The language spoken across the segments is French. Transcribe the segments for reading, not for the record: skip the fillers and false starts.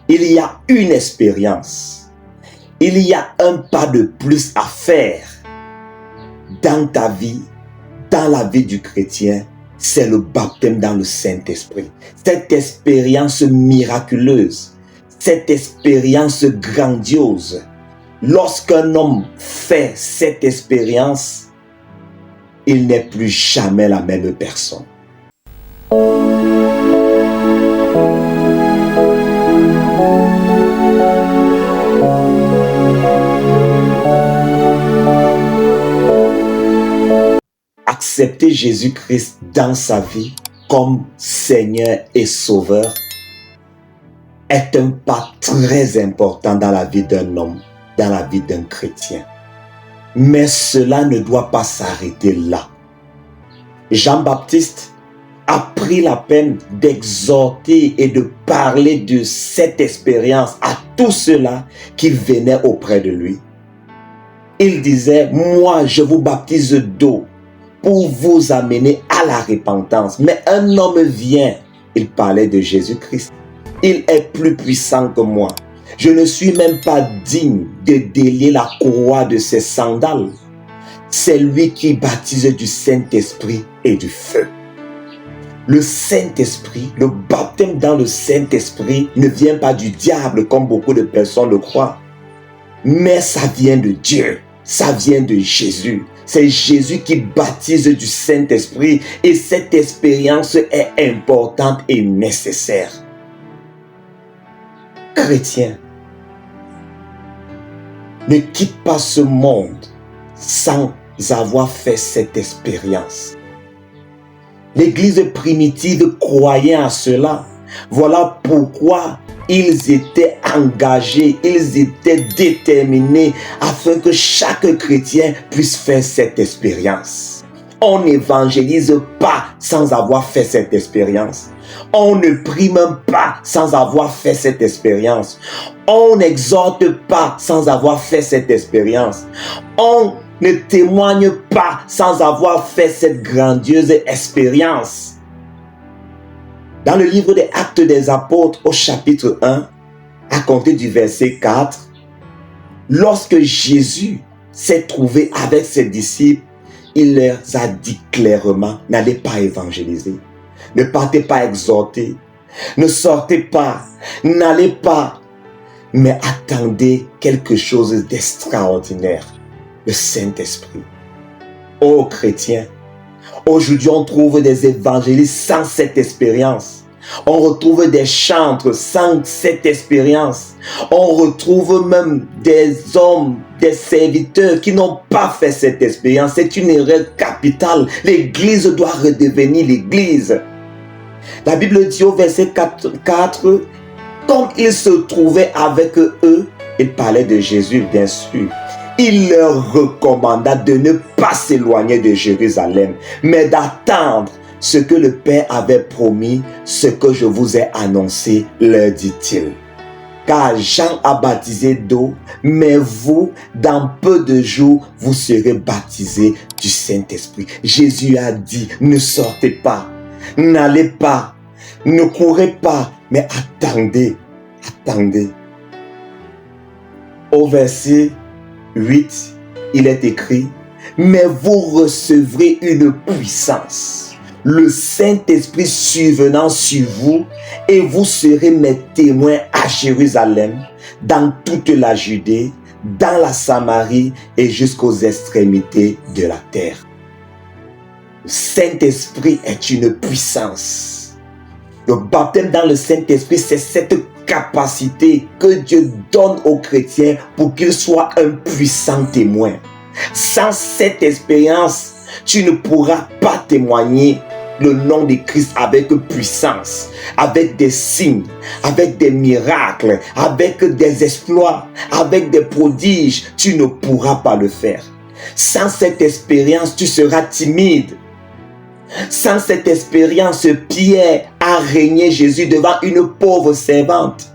il y a une expérience. Il y a un pas de plus à faire dans ta vie, dans la vie du chrétien. C'est le baptême dans le Saint-Esprit. Cette expérience miraculeuse, cette expérience grandiose. Lorsqu'un homme fait cette expérience, il n'est plus jamais la même personne. Accepter Jésus-Christ dans sa vie comme Seigneur et Sauveur est un pas très important dans la vie d'un homme, dans la vie d'un chrétien. Mais cela ne doit pas s'arrêter là. Jean-Baptiste a pris la peine d'exhorter et de parler de cette expérience à tous ceux-là qui venaient auprès de lui. Il disait, moi je vous baptise d'eau pour vous amener à la repentance. Mais un homme vient, il parlait de Jésus-Christ. Il est plus puissant que moi. Je ne suis même pas digne de délier la courroie de ses sandales. C'est lui qui baptise du Saint-Esprit et du feu. Le Saint-Esprit, le baptême dans le Saint-Esprit ne vient pas du diable comme beaucoup de personnes le croient. Mais ça vient de Dieu, ça vient de Jésus. C'est Jésus qui baptise du Saint-Esprit et cette expérience est importante et nécessaire. Chrétien, ne quitte pas ce monde sans avoir fait cette expérience. L'Église primitive croyait à cela. Voilà pourquoi ils étaient engagés, ils étaient déterminés afin que chaque chrétien puisse faire cette expérience. On n'évangélise pas sans avoir fait cette expérience. On ne prie même pas sans avoir fait cette expérience. On n'exhorte pas sans avoir fait cette expérience. On ne témoigne pas sans avoir fait cette grandiose expérience. Dans le livre des Actes des Apôtres au chapitre 1, à compter du verset 4, lorsque Jésus s'est trouvé avec ses disciples, il leur a dit clairement, n'allez pas évangéliser, ne partez pas exhorter, ne sortez pas, n'allez pas, mais attendez quelque chose d'extraordinaire, le Saint-Esprit. Ô chrétiens, aujourd'hui on trouve des évangélistes sans cette expérience. On retrouve des chantres sans cette expérience. On retrouve même des hommes, des serviteurs qui n'ont pas fait cette expérience. C'est une erreur capitale. L'Église doit redevenir l'Église. La Bible dit au verset 4, comme il se trouvait avec eux, il parlait de Jésus bien sûr. Il leur recommanda de ne pas s'éloigner de Jérusalem, mais d'attendre ce que le Père avait promis, ce que je vous ai annoncé, leur dit-il. Car Jean a baptisé d'eau, mais vous, dans peu de jours, vous serez baptisés du Saint-Esprit. Jésus a dit, ne sortez pas, n'allez pas, ne courez pas, mais attendez, attendez. Au verset 8, il est écrit, mais vous recevrez une puissance, le Saint-Esprit survenant sur vous, et vous serez mes témoins à Jérusalem, dans toute la Judée, dans la Samarie et jusqu'aux extrémités de la terre. Le Saint-Esprit est une puissance. Le baptême dans le Saint-Esprit, c'est cette capacité que Dieu donne aux chrétiens pour qu'ils soient un puissant témoin. Sans cette expérience, tu ne pourras pas témoigner le nom de Christ avec puissance, avec des signes, avec des miracles, avec des exploits, avec des prodiges. Tu ne pourras pas le faire. Sans cette expérience, tu seras timide. Sans cette expérience, Pierre a régné Jésus devant une pauvre servante.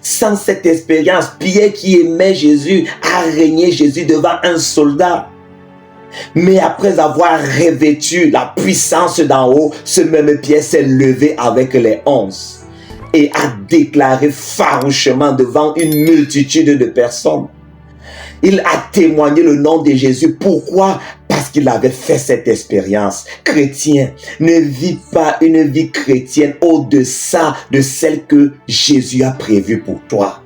Sans cette expérience, Pierre qui aimait Jésus a régné Jésus devant un soldat. Mais après avoir revêtu la puissance d'en haut, ce même Pierre s'est levé avec les 11. et a déclaré farouchement devant une multitude de personnes. Il a témoigné le nom de Jésus. Pourquoi? Parce qu'il avait fait cette expérience. Chrétien, ne vis pas une vie chrétienne au-deçà de celle que Jésus a prévue pour toi.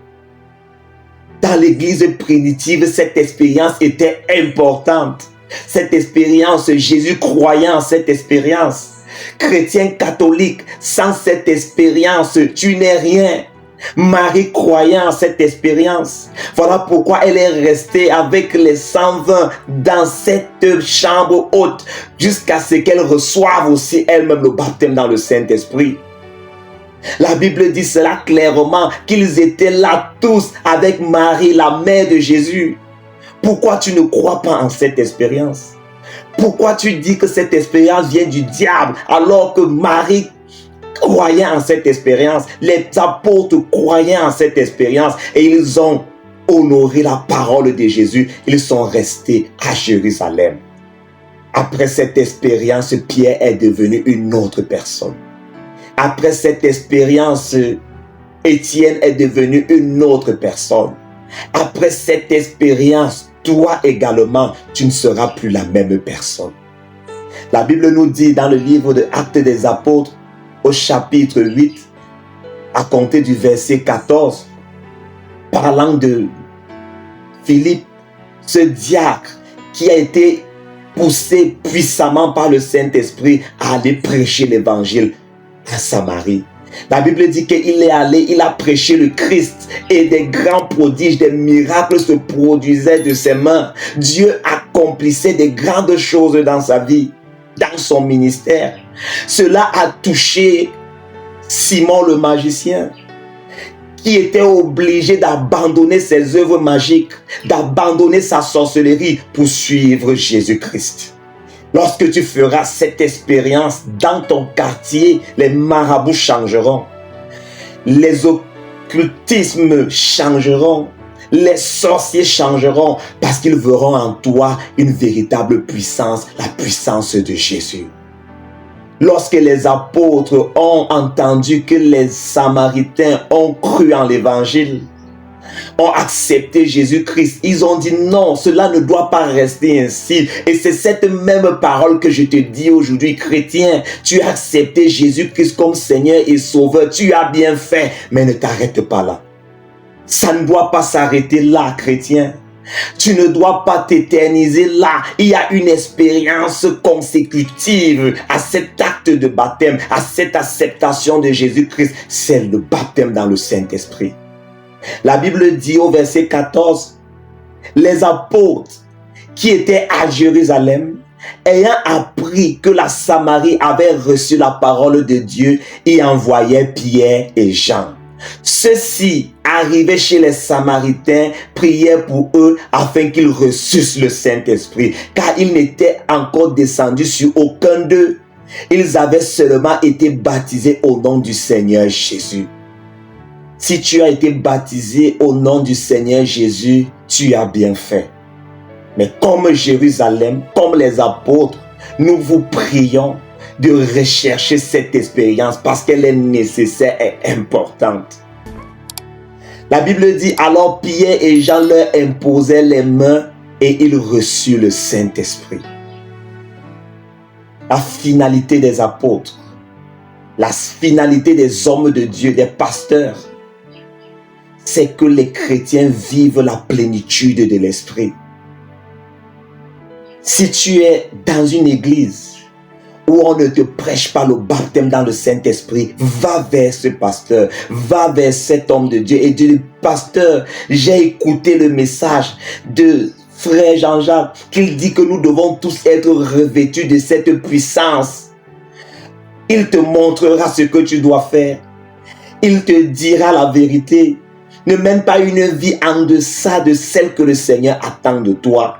Dans l'église primitive, cette expérience était importante. Cette expérience, Jésus croyait en cette expérience. Chrétien catholique, sans cette expérience, tu n'es rien. Marie croyait en cette expérience. Voilà pourquoi elle est restée avec les 120 dans cette chambre haute jusqu'à ce qu'elle reçoive aussi elle-même le baptême dans le Saint-Esprit. La Bible dit cela clairement, qu'ils étaient là tous avec Marie, la mère de Jésus. Pourquoi tu ne crois pas en cette expérience? Pourquoi tu dis que cette expérience vient du diable alors que Marie croyaient en cette expérience, les apôtres croyaient en cette expérience et ils ont honoré la parole de Jésus. Ils sont restés à Jérusalem. Après cette expérience, Pierre est devenu une autre personne. Après cette expérience, Étienne est devenu une autre personne. Après cette expérience, toi également, tu ne seras plus la même personne. La Bible nous dit dans le livre de Actes des Apôtres, au chapitre 8, à compter du verset 14, parlant de Philippe, ce diacre qui a été poussé puissamment par le Saint-Esprit à aller prêcher l'évangile à Samarie. La Bible dit qu'il est allé, il a prêché le Christ et des grands prodiges, des miracles se produisaient de ses mains. Dieu accomplissait des grandes choses dans sa vie, dans son ministère. Cela a touché Simon le magicien, qui était obligé d'abandonner ses œuvres magiques, d'abandonner sa sorcellerie pour suivre Jésus-Christ. Lorsque tu feras cette expérience dans ton quartier, les marabouts changeront, les occultismes changeront, les sorciers changeront parce qu'ils verront en toi une véritable puissance, la puissance de Jésus. Lorsque les apôtres ont entendu que les Samaritains ont cru en l'évangile, ont accepté Jésus-Christ, ils ont dit non, cela ne doit pas rester ainsi. Et c'est cette même parole que je te dis aujourd'hui, chrétien. Tu as accepté Jésus-Christ comme Seigneur et Sauveur, tu as bien fait, mais ne t'arrête pas là. Ça ne doit pas s'arrêter là, chrétien. Tu ne dois pas t'éterniser là. Il y a une expérience consécutive à cet acte de baptême, à cette acceptation de Jésus-Christ. C'est le baptême dans le Saint-Esprit. La Bible dit au verset 14, les apôtres qui étaient à Jérusalem, ayant appris que la Samarie avait reçu la parole de Dieu, y envoyaient Pierre et Jean. Ceux-ci, arrivés chez les Samaritains, priaient pour eux afin qu'ils reçussent le Saint-Esprit, car ils n'étaient encore descendus sur aucun d'eux. Ils avaient seulement été baptisés au nom du Seigneur Jésus. Si tu as été baptisé au nom du Seigneur Jésus, tu as bien fait. Mais comme Jérusalem, comme les apôtres, nous vous prions de rechercher cette expérience parce qu'elle est nécessaire et importante. La Bible dit, alors Pierre et Jean leur imposaient les mains et ils reçurent le Saint-Esprit. La finalité des apôtres, la finalité des hommes de Dieu, des pasteurs, c'est que les chrétiens vivent la plénitude de l'Esprit. Si tu es dans une église où on ne te prêche pas le baptême dans le Saint-Esprit, va vers ce pasteur, va vers cet homme de Dieu et dis, pasteur, j'ai écouté le message de frère Jean-Jacques, qu'il dit que nous devons tous être revêtus de cette puissance. Il te montrera ce que tu dois faire. Il te dira la vérité. Ne mène pas une vie en deçà de celle que le Seigneur attend de toi.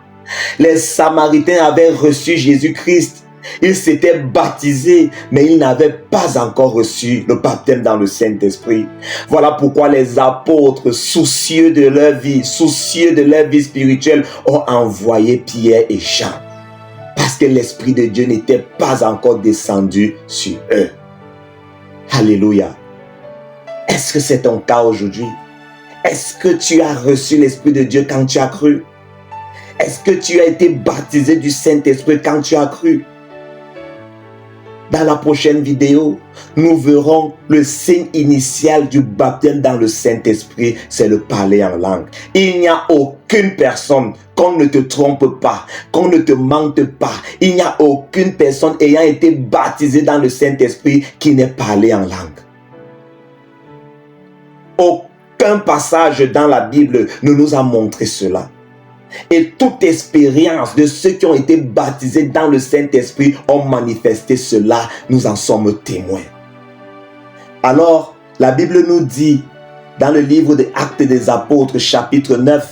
Les Samaritains avaient reçu Jésus-Christ. Ils s'étaient baptisés, mais ils n'avaient pas encore reçu le baptême dans le Saint-Esprit. Voilà pourquoi les apôtres, soucieux de leur vie spirituelle, ont envoyé Pierre et Jean. Parce que l'Esprit de Dieu n'était pas encore descendu sur eux. Alléluia. Est-ce que c'est ton cas aujourd'hui? Est-ce que tu as reçu l'Esprit de Dieu quand tu as cru? Est-ce que tu as été baptisé du Saint-Esprit quand tu as cru? Dans la prochaine vidéo, nous verrons le signe initial du baptême dans le Saint-Esprit, c'est le parler en langue. Il n'y a aucune personne, qu'on ne te trompe pas, qu'on ne te mente pas, il n'y a aucune personne ayant été baptisée dans le Saint-Esprit qui n'ait parlé en langue. Aucun passage dans la Bible ne nous a montré cela. Et toute expérience de ceux qui ont été baptisés dans le Saint-Esprit ont manifesté cela. Nous en sommes témoins. Alors, la Bible nous dit, dans le livre des Actes des Apôtres, chapitre 9,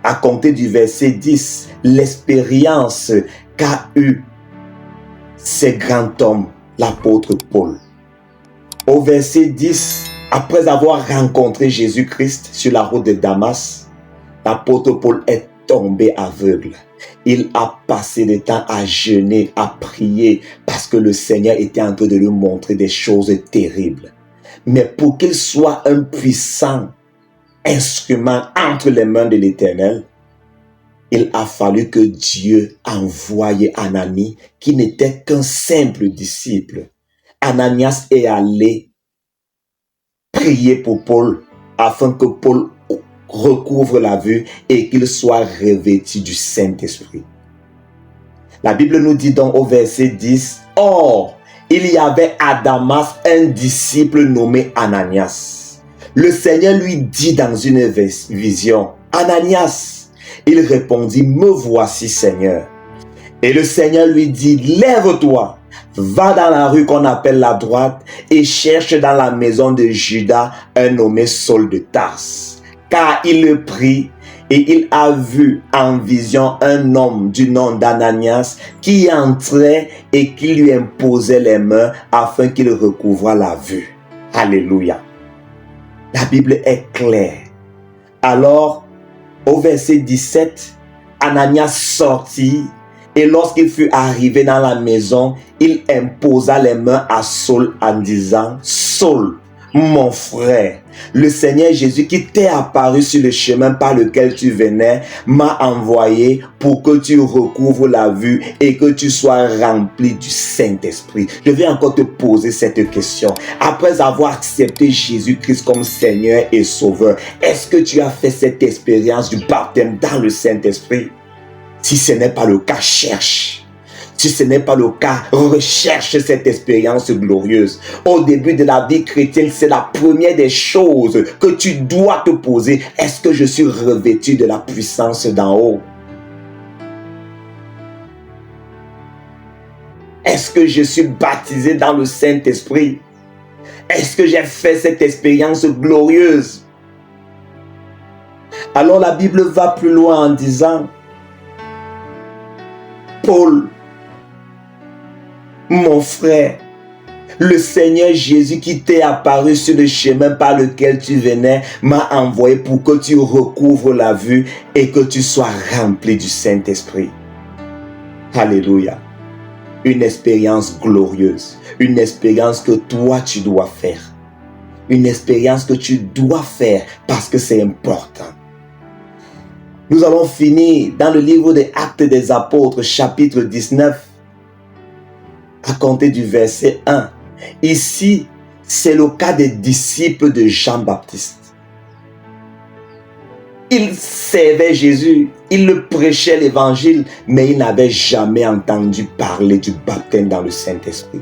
à compter du verset 10, l'expérience qu'a eue ce grand homme, l'apôtre Paul. Au verset 10, après avoir rencontré Jésus-Christ sur la route de Damas, l'apôtre Paul est tombé aveugle. Il a passé le temps à jeûner, à prier, parce que le Seigneur était en train de lui montrer des choses terribles. Mais pour qu'il soit un puissant instrument entre les mains de l'Éternel, il a fallu que Dieu envoie Ananie, qui n'était qu'un simple disciple. Ananias est allé prier pour Paul, afin que Paul recouvre la vue et qu'il soit revêtu du Saint-Esprit. La Bible nous dit donc au verset 10, « Or, il y avait à Damas un disciple nommé Ananias. Le Seigneur lui dit dans une vision, « Ananias !» Il répondit, « Me voici, Seigneur. » Et le Seigneur lui dit, « Lève-toi, va dans la rue qu'on appelle la droite et cherche dans la maison de Judas un nommé Saul de Tarse. » Car il le prit et il a vu en vision un homme du nom d'Ananias qui entrait et qui lui imposait les mains afin qu'il recouvre la vue. Alléluia. La Bible est claire. Alors, au verset 17, Ananias sortit et lorsqu'il fut arrivé dans la maison, il imposa les mains à Saul en disant, « Saul, mon frère, le Seigneur Jésus qui t'est apparu sur le chemin par lequel tu venais m'a envoyé pour que tu recouvres la vue et que tu sois rempli du Saint-Esprit. » Je vais encore te poser cette question. Après avoir accepté Jésus-Christ comme Seigneur et Sauveur, est-ce que tu as fait cette expérience du baptême dans le Saint-Esprit? Si ce n'est pas le cas, cherche. Si ce n'est pas le cas, recherche cette expérience glorieuse. Au début de la vie chrétienne, c'est la première des choses que tu dois te poser. Est-ce que je suis revêtu de la puissance d'en haut? Est-ce que je suis baptisé dans le Saint-Esprit? Est-ce que j'ai fait cette expérience glorieuse? Alors la Bible va plus loin en disant, Paul, mon frère, le Seigneur Jésus qui t'est apparu sur le chemin par lequel tu venais m'a envoyé pour que tu recouvres la vue et que tu sois rempli du Saint-Esprit. Alléluia. Une expérience glorieuse, une expérience que toi tu dois faire. Une expérience que tu dois faire parce que c'est important. Nous allons finir dans le livre des Actes des Apôtres, chapitre 19, à compter du verset 1. Ici, c'est le cas des disciples de Jean-Baptiste. Ils servaient Jésus, ils le prêchaient l'évangile, mais ils n'avaient jamais entendu parler du baptême dans le Saint-Esprit.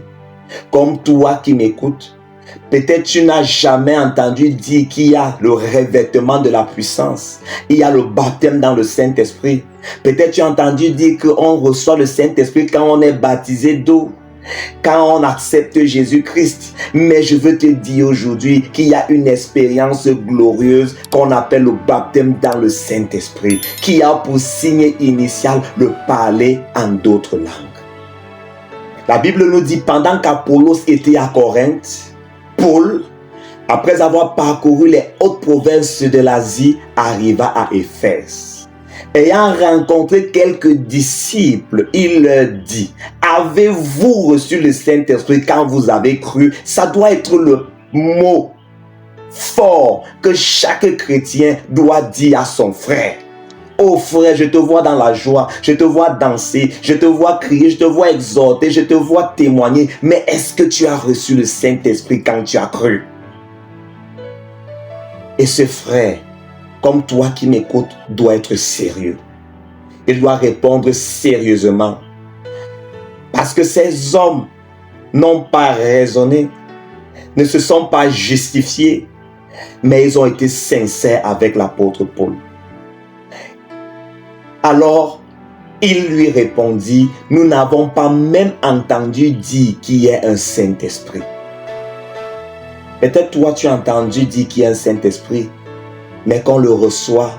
Comme toi qui m'écoutes, peut-être tu n'as jamais entendu dire qu'il y a le revêtement de la puissance. Il y a le baptême dans le Saint-Esprit. Peut-être tu as entendu dire qu'on reçoit le Saint-Esprit quand on est baptisé d'eau, quand on accepte Jésus-Christ. Mais je veux te dire aujourd'hui qu'il y a une expérience glorieuse qu'on appelle le baptême dans le Saint-Esprit, qui a pour signe initial le parler en d'autres langues. La Bible nous dit, pendant qu'Apollos était à Corinthe, Paul, après avoir parcouru les hautes provinces de l'Asie, arriva à Éphèse. Ayant rencontré quelques disciples, il leur dit, « Avez-vous reçu le Saint-Esprit quand vous avez cru ?» Ça doit être le mot fort que chaque chrétien doit dire à son frère. Oh frère, je te vois dans la joie, je te vois danser, je te vois crier, je te vois exhorter, je te vois témoigner. Mais est-ce que tu as reçu le Saint-Esprit quand tu as cru? Et ce frère, comme toi qui m'écoutes, doit être sérieux. Il doit répondre sérieusement. Parce que ces hommes n'ont pas raisonné, ne se sont pas justifiés, mais ils ont été sincères avec l'apôtre Paul. Alors, il lui répondit, nous n'avons pas même entendu dire qu'il y ait un Saint-Esprit. Peut-être toi, tu as entendu dire qu'il y a un Saint-Esprit, mais qu'on le reçoit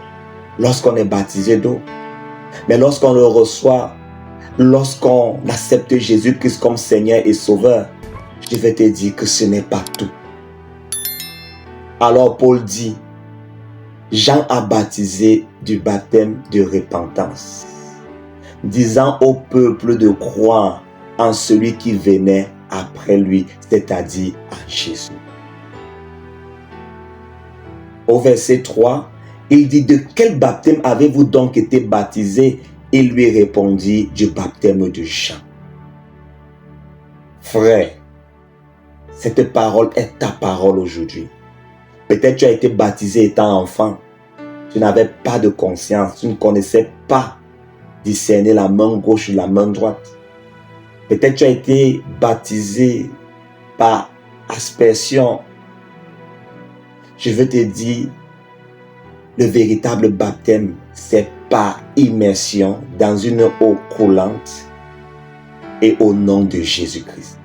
lorsqu'on est baptisé d'eau. Mais lorsqu'on le reçoit, lorsqu'on accepte Jésus-Christ comme Seigneur et Sauveur, je vais te dire que ce n'est pas tout. Alors Paul dit, Jean a baptisé du baptême de repentance, disant au peuple de croire en celui qui venait après lui, c'est-à-dire en Jésus. Au verset 3, il dit, de quel baptême avez-vous donc été baptisés? Il lui répondit, du baptême de Jean. Frère, cette parole est ta parole aujourd'hui. Peut-être tu as été baptisé étant enfant. Tu n'avais pas de conscience. Tu ne connaissais pas discerner la main gauche et la main droite. Peut-être tu as été baptisé par aspersion. Je veux te dire, le véritable baptême, c'est par immersion dans une eau coulante et au nom de Jésus-Christ.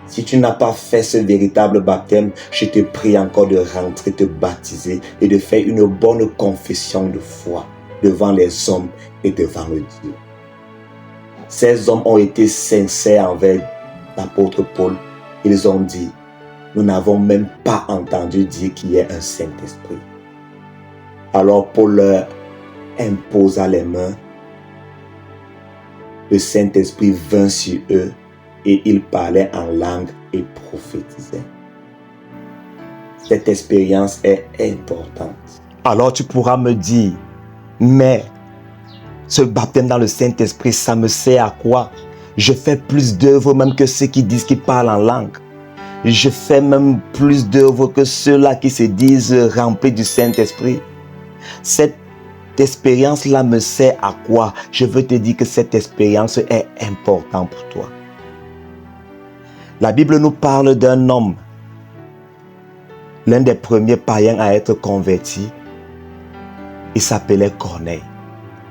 Si tu n'as pas fait ce véritable baptême, je te prie encore de rentrer te baptiser et de faire une bonne confession de foi devant les hommes et devant le Dieu. Ces hommes ont été sincères envers l'apôtre Paul. Ils ont dit, nous n'avons même pas entendu dire qu'il y ait un Saint-Esprit. Alors Paul leur imposa les mains. Le Saint-Esprit vint sur eux et ils parlaient en langue et prophétisaient. Cette expérience est importante. Alors tu pourras me dire, mais ce baptême dans le Saint-Esprit, ça me sert à quoi? Je fais plus d'œuvres même que ceux qui disent qu'ils parlent en langue. Je fais même plus d'œuvres que ceux-là qui se disent remplis du Saint-Esprit. Cette expérience-là me sert à quoi? Je veux te dire que cette expérience est importante pour toi. La Bible nous parle d'un homme, l'un des premiers païens à être converti. Il s'appelait Corneille.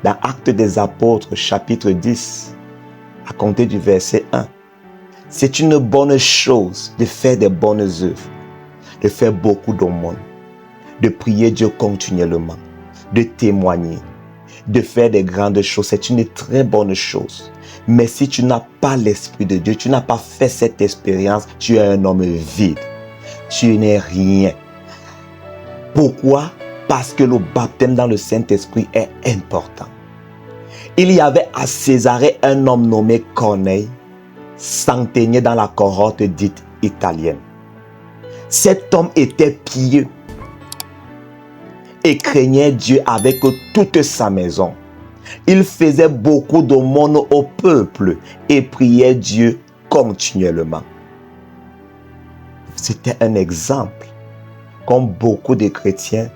Dans Actes des Apôtres, chapitre 10, à compter du verset 1. C'est une bonne chose de faire des bonnes œuvres, de faire beaucoup d'aumônes, de prier Dieu continuellement, de témoigner, de faire des grandes choses. C'est une très bonne chose. Mais si tu n'as pas l'Esprit de Dieu, tu n'as pas fait cette expérience, tu es un homme vide. Tu n'es rien. Pourquoi? Parce que le baptême dans le Saint-Esprit est important. Il y avait à Césarée un homme nommé Corneille, centenier dans la cohorte dite italienne. Cet homme était pieux et craignait Dieu avec toute sa maison. Il faisait beaucoup d'aumônes au peuple et priait Dieu continuellement. C'était un exemple. Comme beaucoup de chrétiens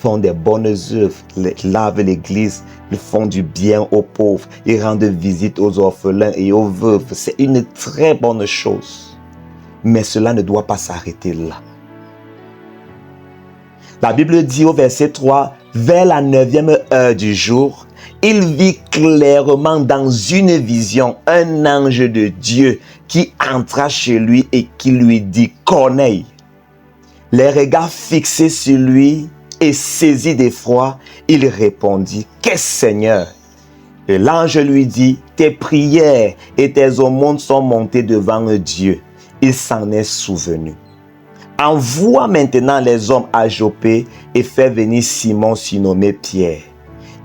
font des bonnes œuvres, ils lavent l'église, ils font du bien aux pauvres, ils rendent visite aux orphelins et aux veuves. C'est une très bonne chose. Mais cela ne doit pas s'arrêter là. La Bible dit au verset 3, vers la 9e heure du jour, il vit clairement dans une vision un ange de Dieu qui entra chez lui et qui lui dit, Corneille. Les regards fixés sur lui et saisi d'effroi, il répondit, qu'est-ce Seigneur? Et l'ange lui dit, tes prières et tes aumônes sont montées devant Dieu. Il s'en est souvenu. Envoie maintenant les hommes à Joppé et fais venir Simon surnommé Pierre.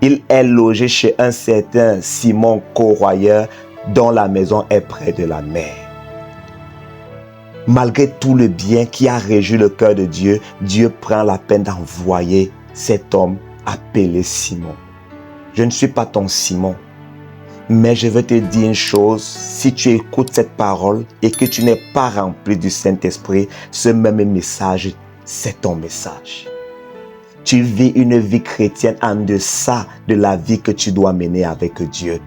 Il est logé chez un certain Simon corroyeur dont la maison est près de la mer. Malgré tout le bien qui a réjoui le cœur de Dieu, Dieu prend la peine d'envoyer cet homme appelé Simon. Je ne suis pas ton Simon, mais je veux te dire une chose, si tu écoutes cette parole et que tu n'es pas rempli du Saint-Esprit, ce même message, c'est ton message. Tu vis une vie chrétienne en deçà de la vie que tu dois mener avec Dieu.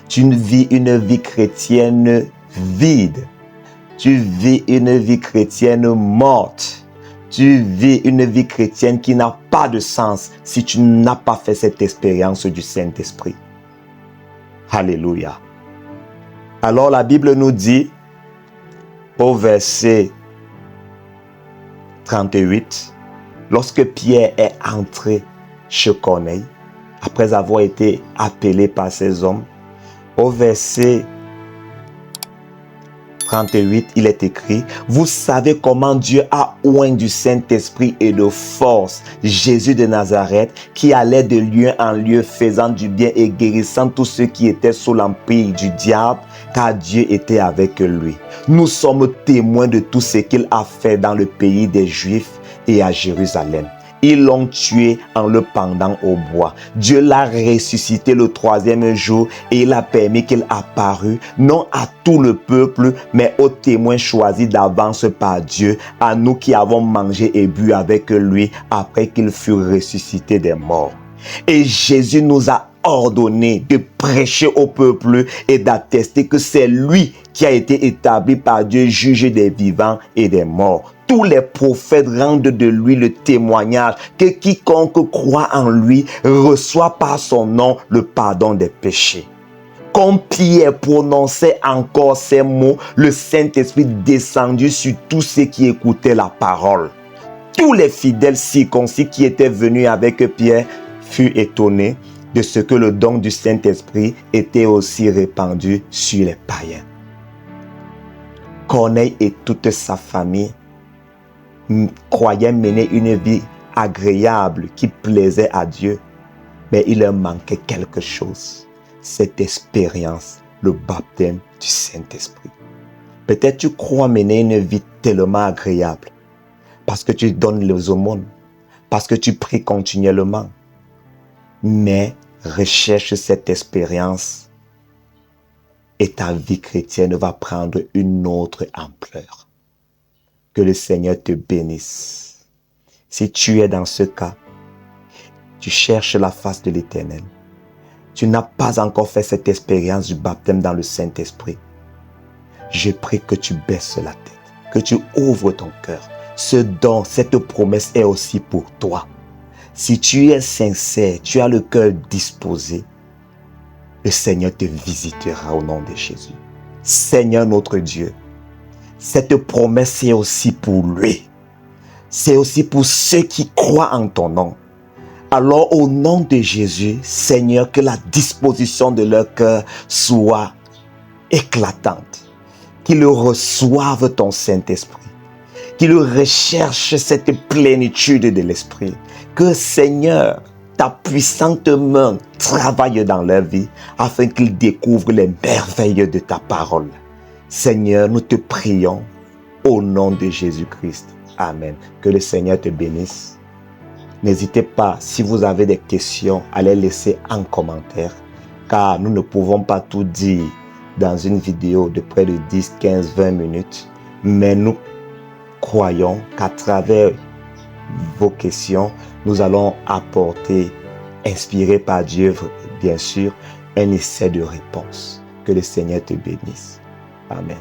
Tu vis une vie chrétienne vide. Tu vis une vie chrétienne morte. Tu vis une vie chrétienne qui n'a pas de sens si tu n'as pas fait cette expérience du Saint-Esprit. Alléluia. Alors la Bible nous dit au verset 38, lorsque Pierre est entré chez Corneille, après avoir été appelé par ces hommes, au verset 38, il est écrit, vous savez comment Dieu a oint du Saint-Esprit et de force Jésus de Nazareth, qui allait de lieu en lieu faisant du bien et guérissant tous ceux qui étaient sous l'empire du diable, car Dieu était avec lui. Nous sommes témoins de tout ce qu'il a fait dans le pays des Juifs et à Jérusalem. Ils l'ont tué en le pendant au bois. Dieu l'a ressuscité le 3e jour et il a permis qu'il apparût, non à tout le peuple, mais aux témoins choisis d'avance par Dieu, à nous qui avons mangé et bu avec lui après qu'il fut ressuscité des morts. Et Jésus nous a ordonné de prêcher au peuple et d'attester que c'est lui qui a été établi par Dieu, juge des vivants et des morts. Tous les prophètes rendent de lui le témoignage que quiconque croit en lui reçoit par son nom le pardon des péchés. Comme Pierre prononçait encore ces mots, le Saint-Esprit descendit sur tous ceux qui écoutaient la parole. Tous les fidèles circoncis qui étaient venus avec Pierre furent étonnés de ce que le don du Saint-Esprit était aussi répandu sur les païens. Corneille et toute sa famille croyaient mener une vie agréable qui plaisait à Dieu, mais il leur manquait quelque chose, cette expérience, le baptême du Saint-Esprit. Peut-être tu crois mener une vie tellement agréable parce que tu donnes les aumônes, parce que tu pries continuellement, mais recherche cette expérience et ta vie chrétienne va prendre une autre ampleur. Que le Seigneur te bénisse. Si tu es dans ce cas, tu cherches la face de l'Éternel. Tu n'as pas encore fait cette expérience du baptême dans le Saint-Esprit. Je prie que tu baisses la tête, que tu ouvres ton cœur. Ce don, cette promesse est aussi pour toi. Si tu es sincère, tu as le cœur disposé, le Seigneur te visitera au nom de Jésus. Seigneur notre Dieu, cette promesse est aussi pour lui. C'est aussi pour ceux qui croient en ton nom. Alors au nom de Jésus, Seigneur, que la disposition de leur cœur soit éclatante. Qu'ils reçoivent ton Saint-Esprit. Qu'ils recherchent cette plénitude de l'Esprit. Que Seigneur, ta puissante main travaille dans leur vie afin qu'ils découvrent les merveilles de ta parole. Seigneur, nous te prions au nom de Jésus-Christ. Amen. Que le Seigneur te bénisse. N'hésitez pas, si vous avez des questions, à les laisser en commentaire, car nous ne pouvons pas tout dire dans une vidéo de près de 10, 15, 20 minutes, mais nous croyons qu'à travers vos questions, nous allons apporter, inspirés par Dieu, bien sûr, un essai de réponse. Que le Seigneur te bénisse. Amen.